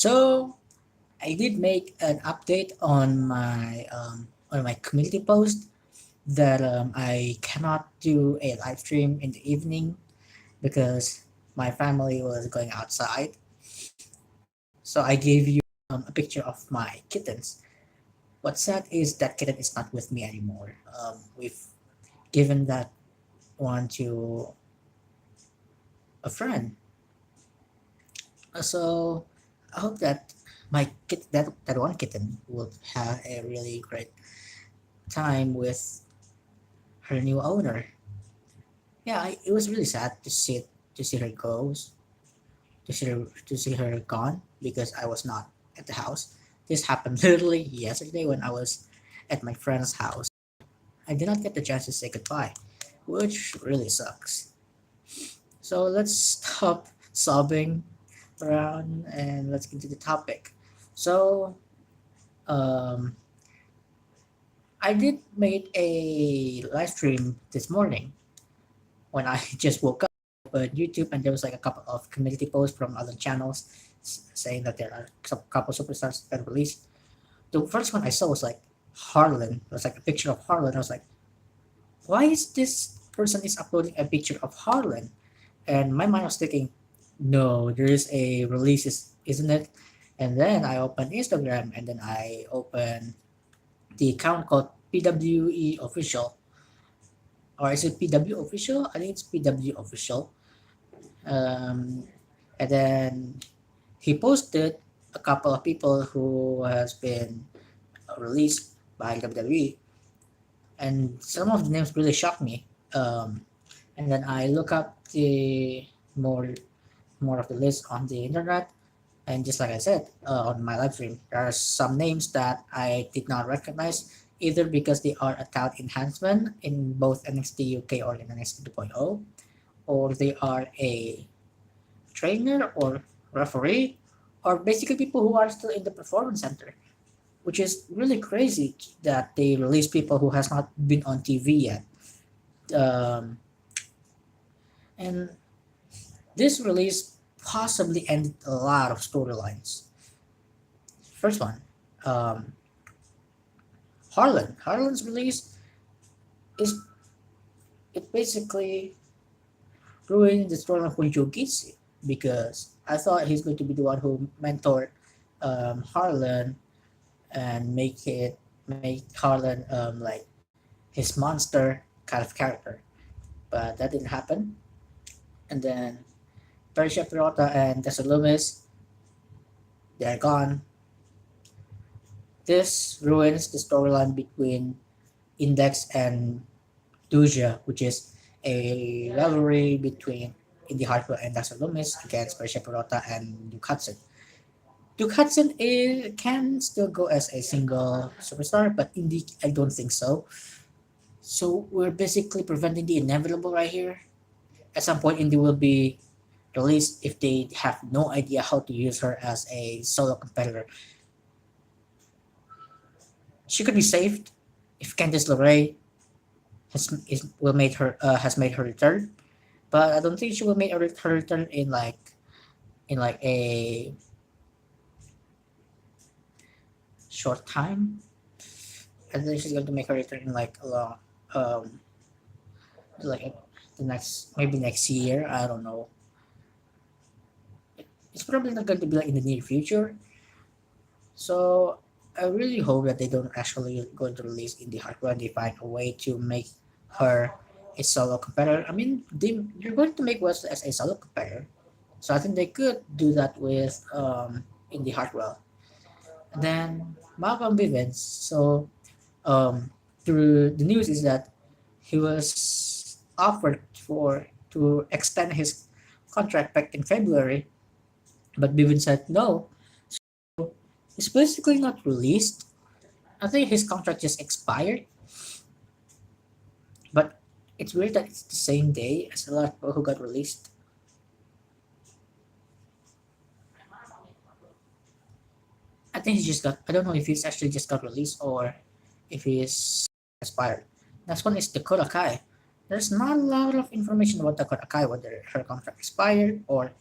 So I did make an update on my community post that I cannot do a live stream in the evening because my family was going outside. So I gave you a picture of my kittens. What's sad is that kitten is not with me anymore. We've given that one to a friend. So I hope that that one kitten will have a really great time with her new owner. Yeah, it was really sad to see her goes to see her gone because I was not at the house. This happened literally yesterday when I was at my friend's house. I did not get the chance to say goodbye, which really sucks. So let's stop sobbing around and let's get to the topic. So um, I did make a live stream this morning when I just woke up, but YouTube, and there was like a couple of community posts from other channels saying that there are some couple superstars that released. The first one I saw was like Harlan. It was like a picture of Harlan. I was like, why is this person is uploading a picture of Harlan? And my mind was thinking, no, there is a release, isn't it? And then I opened Instagram, and then I opened the account called PWE Official, or is it PW Official? I think it's PW Official. Um, and then he posted a couple of people who has been released by WWE, and some of the names really shocked me. And then I look up the more more of the list on the internet, and just like I said on my live stream, there are some names that I did not recognize either because they are a talent enhancement in both NXT UK or in NXT 2.0, or they are a trainer or referee, or basically people who are still in the performance center, which is really crazy that they release people who has not been on TV yet. Um, and this release possibly ended a lot of storylines. First one, um, Harlan. Harlan's release is it basically ruined the storyline for Jogitsu because I thought he's going to be the one who mentored Harlan and make Harlan like his monster kind of character, but that didn't happen. And then Persia Pirota and Tessa Loomis, they're gone. This ruins the storyline between Index and Duja, which is a rivalry between Indy Hartwell and Tessa Loomis against Persia Pirota and Duke Hudson. Duke Hudson can still go as a single superstar, but Indy, I don't think so. So we're basically preventing the inevitable right here. At some point, Indy will be released if they have no idea how to use her as a solo competitor. She could be saved if Candice LeRae has made her return, but I don't think she will make her return in like a short time. I think she's going to make her return in like a long, um, like the next maybe next year. I don't know. It's probably not going to be like in the near future. So I really hope that they don't actually going to release Indie Hardware and they find a way to make her a solo competitor. I mean, you're going to make Wesley as a solo competitor, so I think they could do that with Indie Hardwell. And then Malcolm Bivens. So through the news is that he was offered for to extend his contract back in February, but Bivens said no. He's basically not released. I think his contract just expired, but it's weird that it's the same day as a lot of people who got released. I think he just got. I don't know if he's actually just got released or if he's expired. Next one is Dakota Kai. There's not a lot of information about Dakota Kai, whether her contract expired or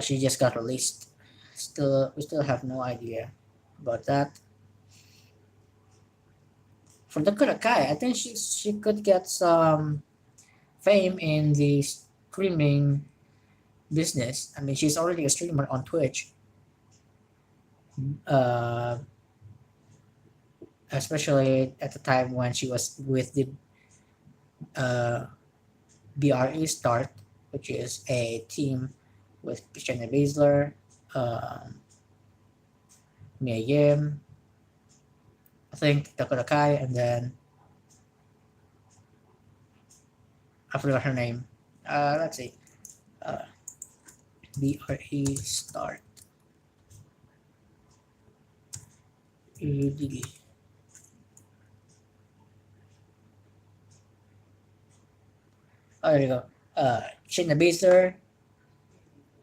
she just got released. we still have no idea about that. For the Kurakai, I think she could get some fame in the streaming business. I mean, she's already a streamer on Twitch, uh, especially at the time when she was with the uh, BRE Start, which is a team with Christiana Baszler, um, Mia Yim, I think Dakota Kai, and then I forgot her name. Let's see. Uh, BRE Start. EDD. Oh, there you go. Shayna Baszler,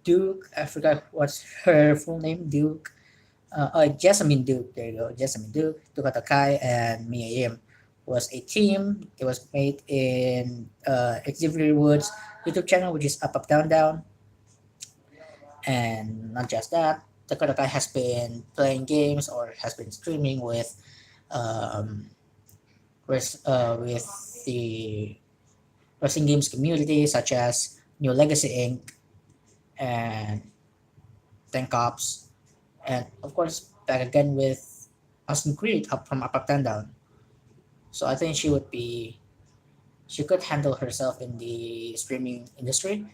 Duke. I forgot what's her full name. Duke. Jessamine Duke. There you go. Jessamine Duke, Dakota Kai, and Mia Yim was a team. It was made in Xavier Woods' YouTube channel, which is Up Up Down Down. And not just that, Dakota Kai has been playing games or has been streaming um, with the wrestling games community, such as New Legacy Inc. and Tank Ops, and of course back again with Austin Creed up from Up Up Down Down. So I think she could handle herself in the streaming industry.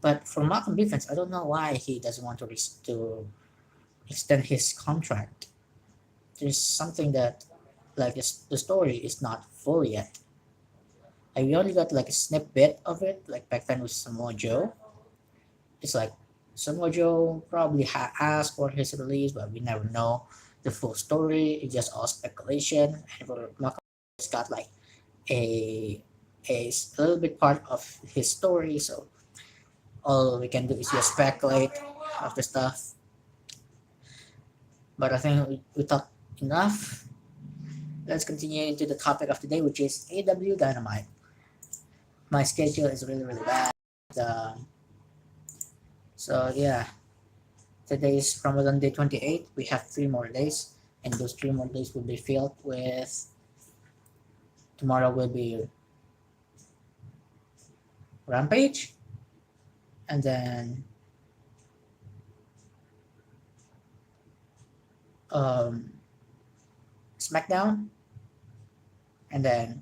But for Malcolm Bivens, I don't know why he doesn't want to extend his contract. There's something that like the story is not full yet. I only got like a snippet of it, like back then with Samoa Joe. It's like Samoa Joe probably asked for his release, but we never know the full story. It's just all speculation. And for Malcolm, it's got like a a little bit part of his story, so all we can do is just speculate of the stuff. But I think we talked enough. Let's continue into the topic of the day, which is AEW Dynamite. My schedule is really bad. Um, so yeah, today is Ramadan day 28. We have 3 more days, and those 3 more days will be filled with. Tomorrow will be Rampage, and then um, SmackDown, and then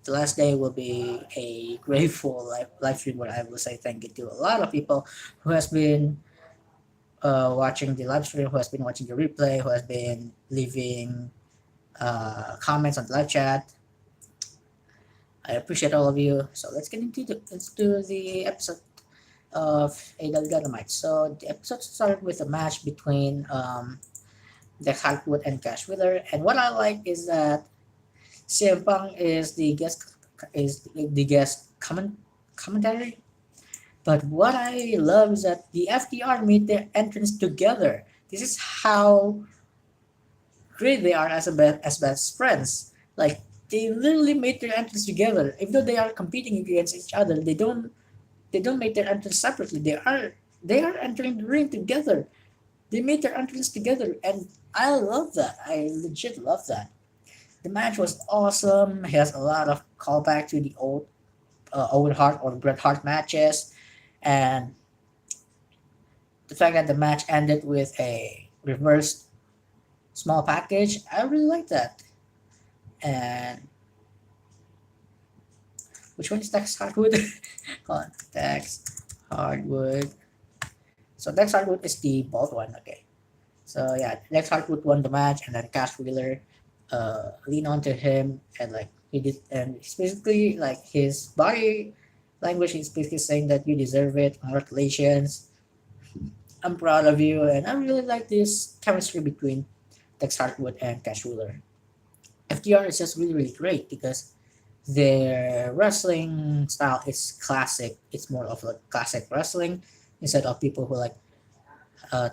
the last day will be a grateful live stream where I will say thank you to a lot of people who has been watching the live stream, who has been watching the replay, who has been leaving comments on the live chat. I appreciate all of you. So let's do the episode of AEW Dynamite. So the episode started with a match between the Hardwood and Cash Wheeler, and what I like is that CM Punk is the guest commentary. But what I love is that the FTR made their entrance together. This is how great they are as best friends. Like they literally made their entrance together. Even though they are competing against each other, they don't make their entrance separately. They are entering the ring together. They made their entrance together, and I love that. I legit love that. The match was awesome. It has a lot of callback to the old Owen Hart or Bret Hart matches, and the fact that the match ended with a reverse small package, I really like that. And which one is Dex Hardwood? Hold on, Dex Hardwood. So Dex Hardwood is the bald one. Okay. So yeah, Dex Hardwood won the match, and then Cash Wheeler leaned onto him, and like he did, and it's basically like his body language is basically saying that you deserve it. Congratulations. I'm proud of you, and I really like this chemistry between Dex Hardwood and Cash Wheeler. FTR is just really great because their wrestling style is classic. It's more of like classic wrestling instead of people who like uh,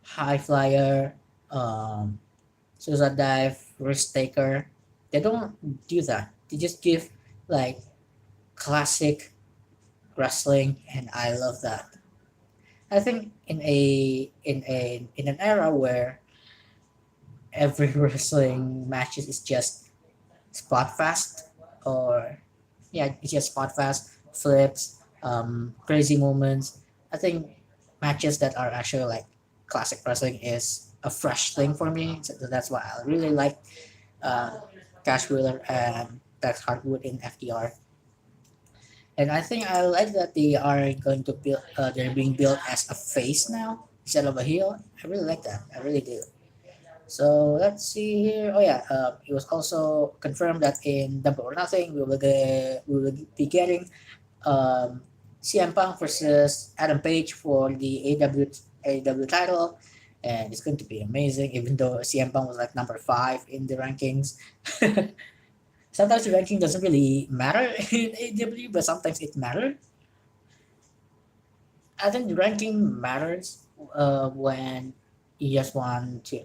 high flyer, suicide dive, risk taker. They don't do that. They just give like classic wrestling, and I love that. I think in an era where every wrestling matches is just spot fast, or yeah, it's just spot fast flips, crazy moments. I think matches that are actually like classic wrestling is a fresh thing for me. So that's why I really like uh, Cash Wheeler and Dax Hardwood in FTR. And I think I like that they are going to build. They're being built as a face now instead of a heel. I really like that. I really do. So let's see here. Oh yeah, it was also confirmed that in Double or Nothing we will be getting um, CM Punk versus Adam Page for the AEW title, and it's going to be amazing. Even though CM Punk was like number 5 in the rankings, sometimes the ranking doesn't really matter in AEW, but sometimes it matters. I think the ranking matters when you just want to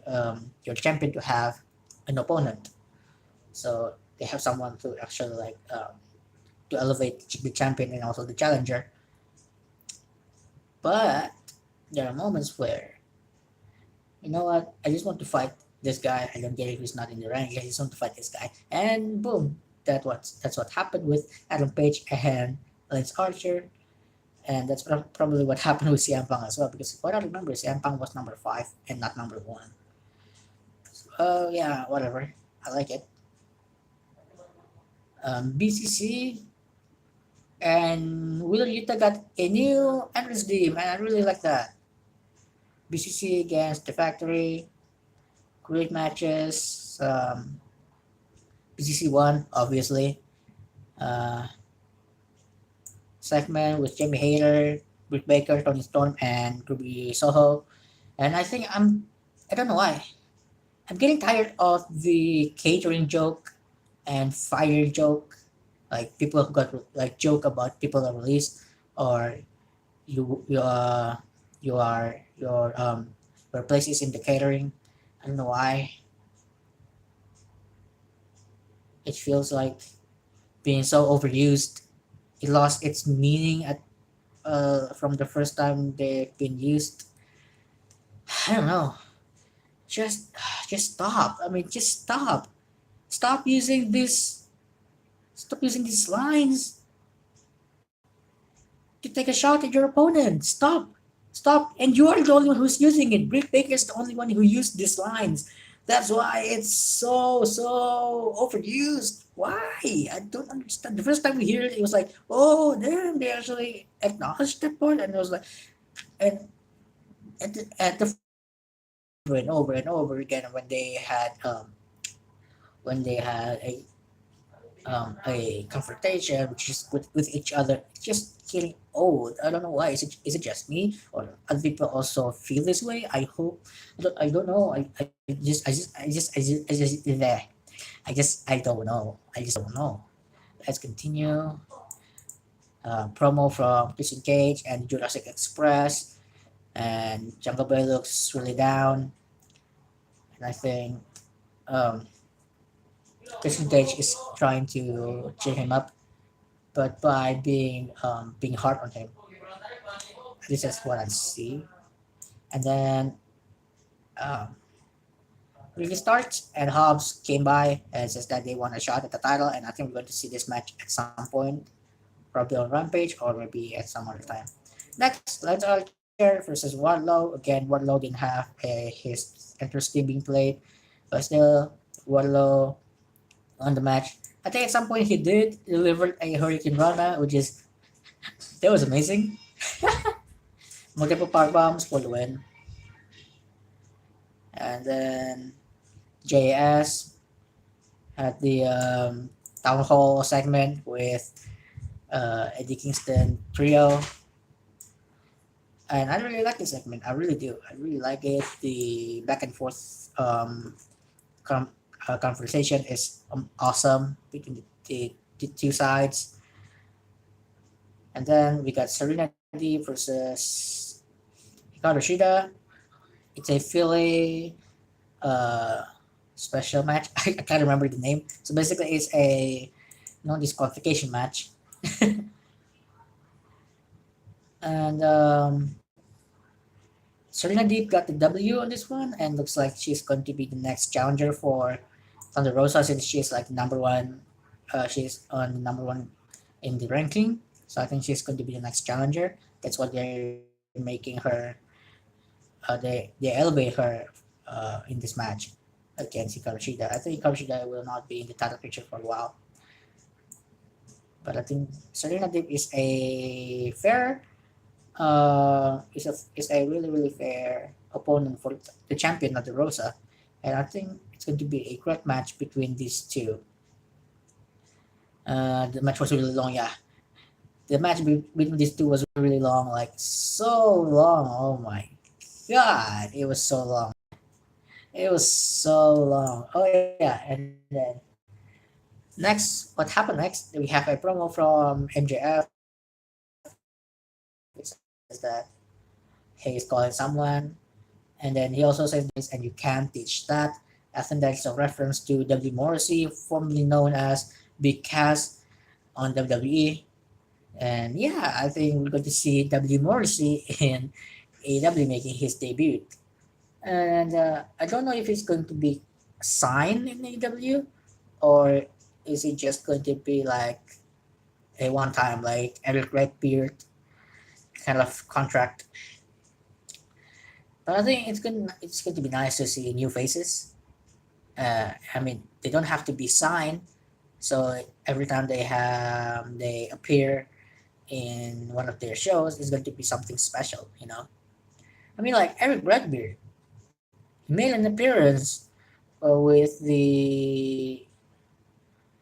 your champion to have an opponent. So they have someone to actually like to elevate the champion and also the challenger. But there are moments where you know what, I just want to fight this guy. I don't get it. He's not in the rank. I just want to fight this guy, and boom, that's what happened with Adam Page and Lance Archer. And that's probably what happened with CM Punk as well. Because what I remember, CM Punk was number 5 and not number 1. Oh yeah, whatever. I like it. BCC and Wheeler Yuta got a new entrance team, and I really like that. BCC against the Factory, great matches. BCC won, obviously. Uh, Segment with Jamie Hayter, Britt Baker, Tony Storm, and Ruby Soho. And I don't know why. I'm getting tired of the catering joke and fire joke. Like people who got like joke about people that released, or you you uh you are your place is in the catering. I don't know why. It feels like being so overused. It lost its meaning at from the first time they've been used. I don't know. Just just stop. I mean, just stop. Stop using this. Stop using these lines to take a shot at your opponent. Stop. Stop. And you are the only one who's using it. Britt Baker is the only one who used these lines. That's why it's so overused. Why? I don't understand. The first time we hear it, it was like, oh, damn, they actually acknowledged that part. And it was like, and at the over and over again when they had a confrontation which is with each other. It's just getting old. I don't know why. Is it just me or other people also feel this way? I don't know. I don't know. I just don't know. Let's continue. Promo from Christian Cage and Jurassic Express, and Jungle Boy looks really down, and I think um, Christian Cage is trying to cheer him up, but by being hard on him. This is what I see. And then um, review starts, and Hobbs came by and says that they want a shot at the title, and I think we're going to see this match at some point, probably on Rampage or maybe at some other time. Next, Lance Archer versus Wardlow. Again, Wardlow didn't have his entrance theme being played, but still, Wardlow on the match. I think at some point he did deliver a Hurricane Rana, which is that was amazing. Multiple power bombs for the win, and then JS had the town hall segment with Eddie Kingston trio, and I really like this segment. I really do. I really like it. The back and forth com- conversation is awesome between the two sides. And then we got Serena D versus Hikaru Shida. It's a Philly uh, special match. I can't remember the name. So basically, it's a no disqualification match. And Serena Deeb got the W on this one, and looks like she's going to be the next challenger for Thunder Rosa since she's like number one. She's on number one in the ranking, so I think she's going to be the next challenger. That's what they're making her. They elevate her in this match against Hikaru Shida. I think Hikaru Shida will not be in the title picture for a while, but I think Serena Deeb is a fair is a really fair opponent for the champion of the Rosa, and I think it's going to be a great match between these two. The match was really long, yeah. The match between these two was really long, like so long. Oh my god, it was so long. It was so long. Oh yeah, and then next, what happened next? We have a promo from MJF. It says that he is calling someone, and then he also says this, and you can't teach that. I think that's a reference to W. Morrissey, formerly known as Big Cass on WWE. And yeah, I think we're going to see W. Morrissey in AEW making his debut. And I don't know if he's going to be signed in AEW or is he just going to be like a one time, like Eric Redbeard kind of contract. But I think it's going to be nice to see new faces. I mean, they don't have to be signed, so every time they appear in one of their shows, it's going to be something special, you know. I mean, like Eric Redbeard, he made an appearance with the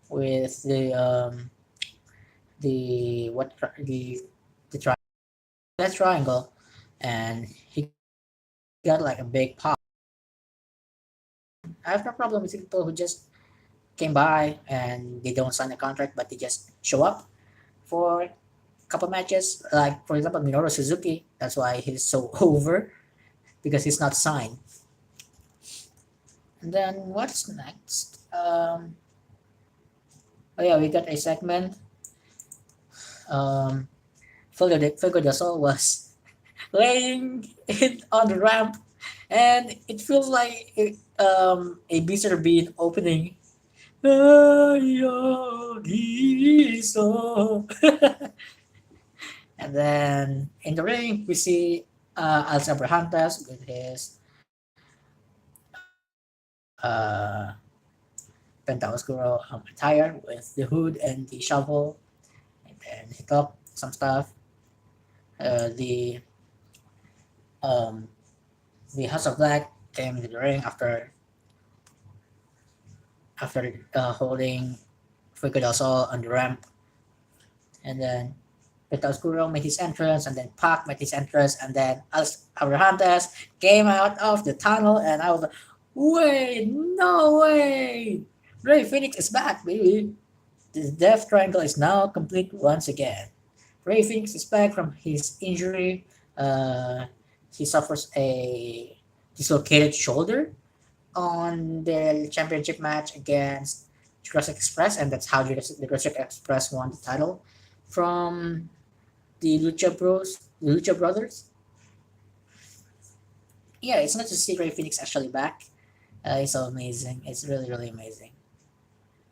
what the that triangle, and he got like a big pop. I have no problem with people who just came by and they don't sign a contract, but they just show up for a couple matches. Like for example, Minoru Suzuki. That's why he's so over because he's not signed. And then what's next? Oh yeah, we got a segment. Um, Fuego del Sol was laying it on the ramp, and it feels like a Beezer bean opening. And then in the ring, we see Alex Abrahantes with his Pentaoscuro attire with the hood and the shovel, and then he talked some stuff. The um, the House of Black came to the ring after holding Fuego del Sol on the ramp, and then Penta Oscuro made his entrance, and then Pac made his entrance, and then Alex Abrahantes came out of the tunnel, and I was like, wait, no way! Ray Phoenix is back, baby! The Death Triangle is now complete once again. Ray Phoenix is back from his injury. Uh, he suffers a dislocated shoulder on the championship match against Jurassic Express, and that's how the Jurassic Express won the title from the Lucha Brothers. Yeah, it's not to see Ray Phoenix actually back. It's so amazing. It's really amazing.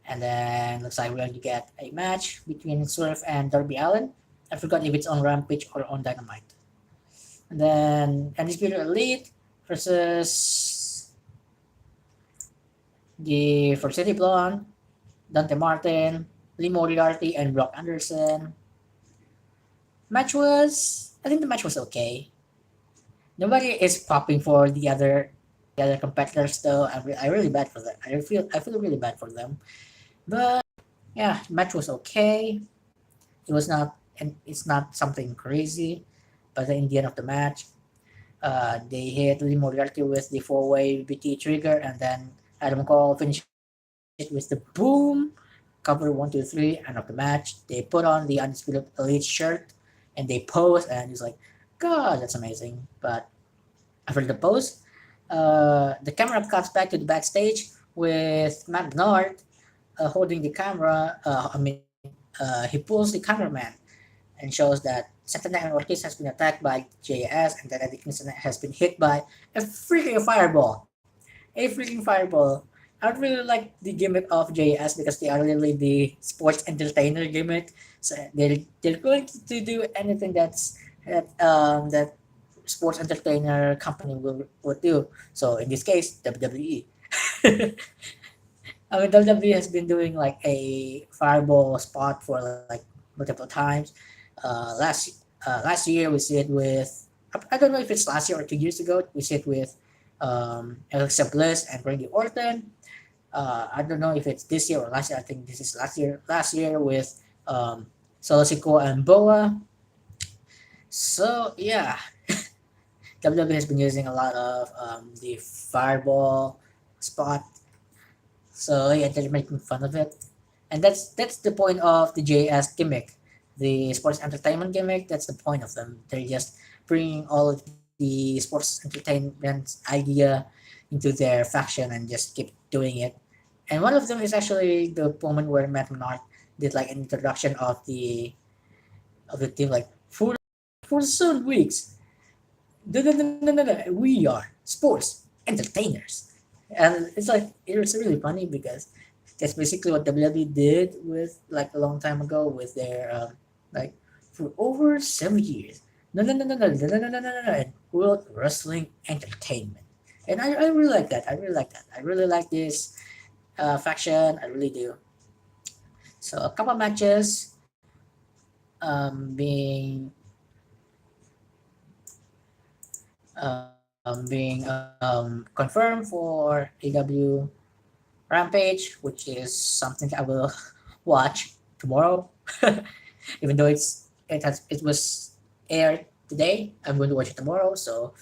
And then looks like we're going to get a match between Swerve and Darby Allin. I forgot if it's on Rampage or on Dynamite. And then Undisputed Elite versus the City Blonde, Dante Martin, Lee Moriarty, and Brock Anderson. I think the match was okay. Nobody is popping for the other competitors though. I really bad for them. I feel really bad for them. But yeah, match was okay. It was not and it's not something crazy. But in the end of the match, they hit Lee Moriarty with the four-way BT trigger, and then Adam Cole finished it with the boom. Cover 1, 2, 3, end of the match. They put on the Undisputed Elite shirt and they pose, and he's like, God, that's amazing. But after the pose, the camera cuts back to the backstage with Matt Bernard holding the camera. He pulls the cameraman, and shows that Santana and Ortiz has been attacked by JS, and that Eddie Kingston has been hit by a freaking fireball. A freaking fireball. I don't really like the gimmick of JS because they are really the sports entertainer gimmick. So they're going to do anything that sports entertainer company would do. So in this case, WWE. I mean, WWE has been doing like a fireball spot for like multiple times. Last year we see it with, I don't know if it's last year or 2 years ago. We see it with Alexa Bliss and Randy Orton. I don't know if it's this year or last year. I think this is last year. Last year with Solo Sikoa and Boa. So yeah, WWE has been using a lot of the fireball spot. So yeah, they're making fun of it, and that's the point of the JS gimmick, the sports entertainment gimmick. That's the point of them. They're just bringing all of the sports entertainment idea into their faction and just keep doing it. And one of them is actually the moment where Matt Menard did like an introduction of the team, like for some weeks. No, no, no, no, no, no. We are sports entertainers. And it's really funny because that's basically what WWE did with like a long time ago with their like for over 7 years. No, no, no, no, no, no, no, no, no, no, no, and World Wrestling Entertainment. And I really like that. I really like that. I really like this faction. I really do. So a couple matches being confirmed for AW Rampage, which is something I will watch tomorrow. Even though it was aired today, I'm going to watch it tomorrow. So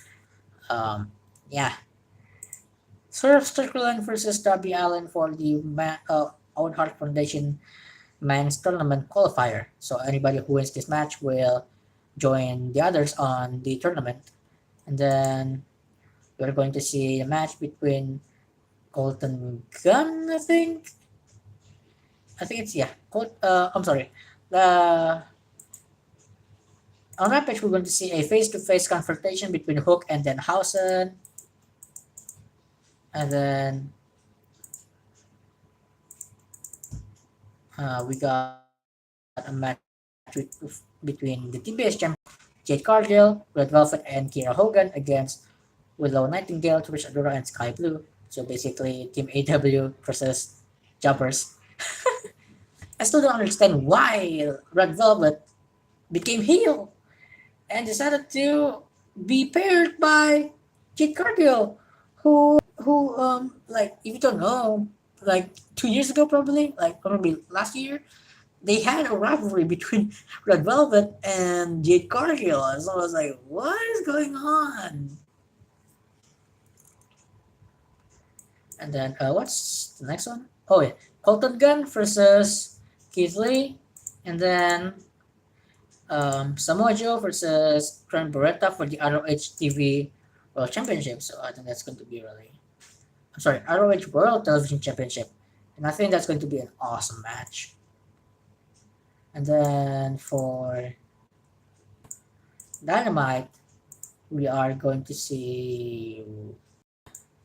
yeah, Swerve Strickland versus Darby Allen for the Owen Hart Foundation Men's Tournament qualifier. So anybody who wins this match will join the others on the tournament, and then we're going to see a match between Colton Gunn, I think. I think it's yeah. I'm sorry. The On Rampage, we're going to see a face-to-face confrontation between Hook and Denhausen, and then we got a match between the TBS champion Jade Cargill, Red Velvet, and Kira Hogan against Willow Nightingale, Trish Adora, and Sky Blue. So basically, Team AW versus Jumpers. I still don't understand why Red Velvet became heel and decided to be paired by Jade Cargill, who like if you don't know, like 2 years ago probably last year, they had a rivalry between Red Velvet and Jade Cargill. So I was like, what is going on? And then what's the next one? Oh yeah, Colton Gunn versus Keith Lee, and then Samoa Joe versus Trent Beretta for the ROH TV World Championship. So I think that's going to be really, I'm sorry, ROH World Television Championship, and I think that's going to be an awesome match. And then for Dynamite, we are going to see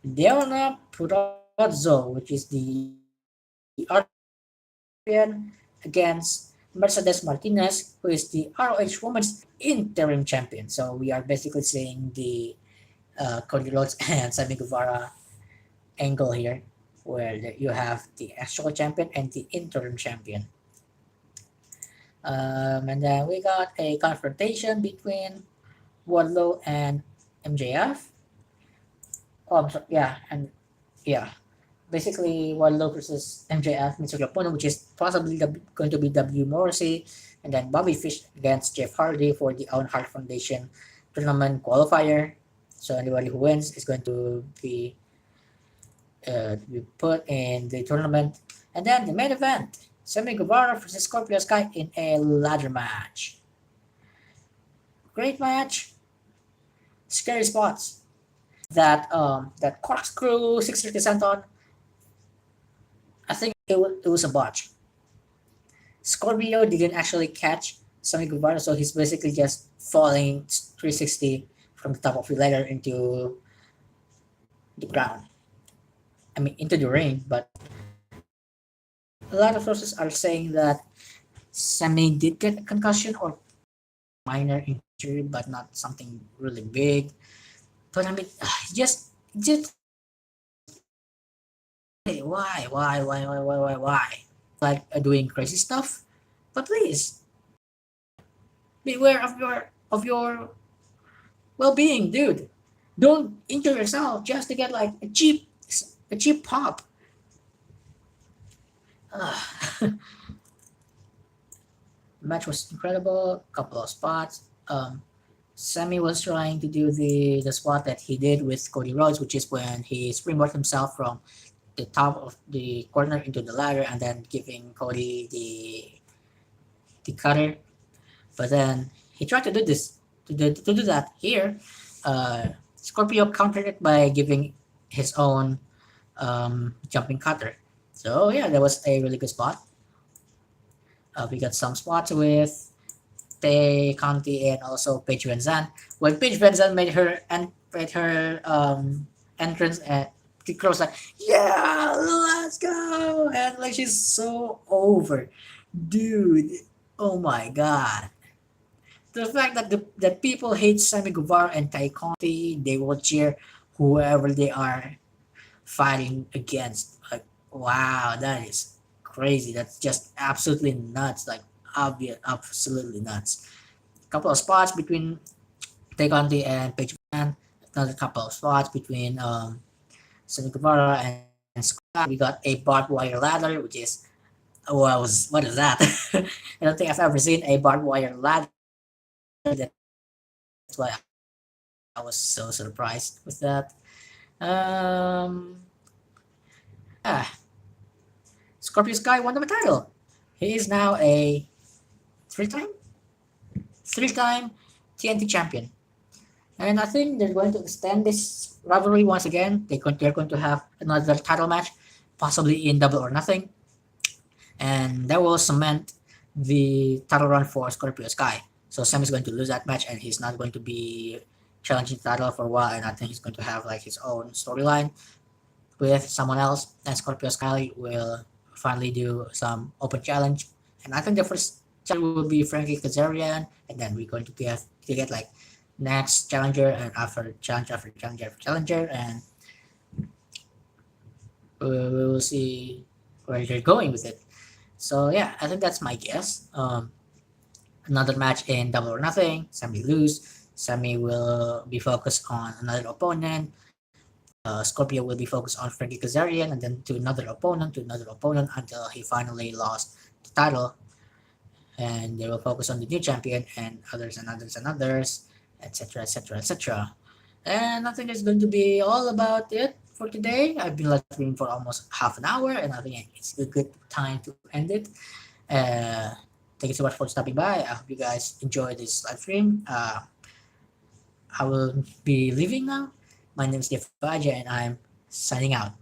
Deonna Purrazzo, which is the champion, against Mercedes Martinez, who is the ROH Women's Interim Champion. So we are basically seeing the Cody Rhodes and Sammy Guevara angle here, where you have the actual champion and the interim champion. And then we got a confrontation between Wardlow and MJF. Oh, I'm sorry, yeah, and yeah, basically Wardlow versus MJF, Mr. Opponent, which is possibly going to be W. Morrissey, and then Bobby Fish against Jeff Hardy for the Owen Hart Foundation tournament qualifier. So anybody who wins is going to be put in the tournament. And then the main event, Sammy Guevara versus Scorpio Sky in a ladder match. Great match. Scary spots. That corkscrew 630 senton, I think it was a botch. Scorpio didn't actually catch Sammy Guevara, so he's basically just falling 360 from the top of the ladder into the ground. I mean, into the ring. But a lot of sources are saying that Sammy did get a concussion or minor injury, but not something really big. But I mean, just why? Like doing crazy stuff, but please beware of your well-being, dude. Don't injure yourself just to get like a cheap pop. The match was incredible. Couple of spots. Sammy was trying to do the spot that he did with Cody Rhodes, which is when he springboard himself from the top of the corner into the ladder and then giving Cody the cutter. But then he tried to do this to do that here. Scorpio countered it by giving his own jumping cutter. So yeah, that was a really good spot. We got some spots with Tay Conti and also Paige Van Zandt. When Paige Van Zandt made her entrance at the crowd's like, yeah, let's go, and like she's so over, dude. Oh my god. The fact that that people hate Sammy Guevara and Tay Conti, they will cheer whoever they are fighting against. Like, wow, that is crazy. That's just absolutely nuts. Like, obvious, absolutely nuts. Couple of spots between Tay Conti and Paige Van. Another couple of spots between Sammy Guevara and Scott. We got a barbed wire ladder, which is what is that? I don't think I've ever seen a barbed wire ladder. That's why I was so surprised with that. Um, yeah, Scorpio Sky won the title. He is now a three-time, three-time TNT champion, and I think they're going to extend this rivalry once again. They're going to have another title match, possibly in Double or Nothing, and that will cement the title run for Scorpio Sky. So Sam is going to lose that match, and he's not going to be challenging the title for a while. And I think he's going to have like his own storyline with someone else. And Scorpio Sky will finally do some open challenge. And I think the first challenger will be Frankie Kazarian, and then we're going to get like next challenger and after challenger, and we will see where they're going with it. So yeah, I think that's my guess. Another match in Double or Nothing. Sammy lose. Sammy will be focused on another opponent. Scorpio will be focused on Frankie Kazarian, and then to another opponent until he finally lost the title. And they will focus on the new champion and others and others and others, etc., etc., etc. And I think it's going to be all about it for today. I've been live streaming for almost half an hour, and I think it's a good time to end it. Uh, Thank you so much for stopping by. I hope you guys enjoyed this live stream. I will be leaving now. My name is Devaja, and I'm signing out.